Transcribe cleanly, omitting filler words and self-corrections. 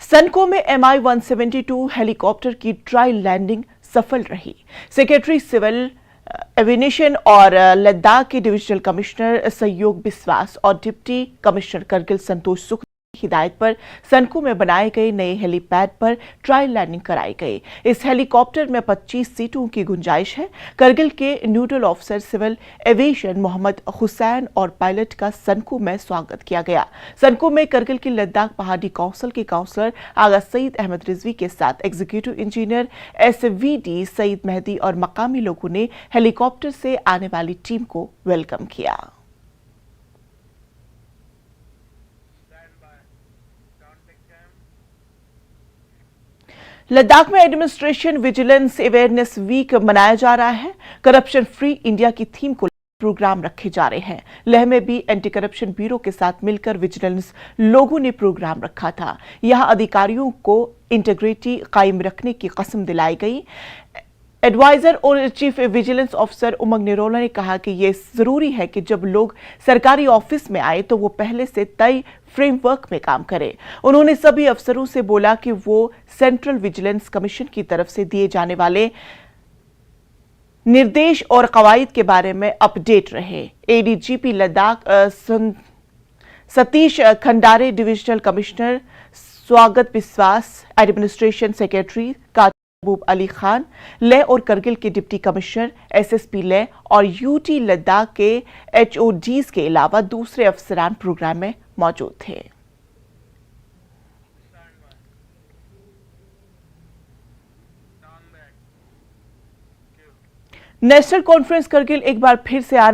सनको में MI-172 helicopter की trial landing सफल रही। सेक्रेटरी सिविल एविएशन और लद्दाख के डिविजनल कमिश्नर सहयोग बिस्वास और डिप्टी कमिश्नर करगिल संतोष सुख हिदायत पर सनको में बनाए गए नए हेलीपैड पर ट्रायल लैंडिंग कराई गई। इस हेलीकॉप्टर में 25 सीटों की गुंजाइश है। करगिल के nodal officer civil aviation Mohammad Hussain और पायलट का सनको में स्वागत किया गया। सनको में करगिल की लद्दाख पहाड़ी काउंसिल के काउंसलर आगा सईद अहमद रिजवी के साथ executive engineer SVD Syed Mehdi और मकामी लोगों ने हेलीकॉप्टर से आने वाली टीम को वेलकम किया। लद्दाख में एडमिनिस्ट्रेशन विजिलेंस अवेयरनेस वीक मनाया जा रहा है। करप्शन फ्री इंडिया की थीम को प्रोग्राम रखे जा रहे हैं। लेह में भी एंटी करप्शन ब्यूरो के साथ मिलकर विजिलेंस लोगों ने प्रोग्राम रखा था। यहां अधिकारियों को इंटीग्रिटी कायम रखने की कसम दिलाई गई। एडवाइजर और चीफ विजिलेंस ऑफिसर उमंग निरोला ने कहा कि यह जरूरी है कि जब लोग सरकारी ऑफिस में आए तो वो पहले से तय फ्रेमवर्क में काम करें। उन्होंने सभी अफसरों से बोला कि वो सेंट्रल विजिलेंस कमीशन की तरफ से दिए जाने वाले निर्देश और कवायद के बारे में अपडेट रहे। ADGP Ladakh Satish Khandare, divisional commissioner स्वागत बिस्वास, एडमिनिस्ट्रेशन सेक्रेटरी महबूब अली खान, लेह और करगिल के डिप्टी कमिश्नर SSP लेह और UT लद्दाख के HODs के अलावा दूसरे अफसरान प्रोग्राम में मौजूद थे। नेशनल कॉन्फ्रेंस करगिल एक बार फिर से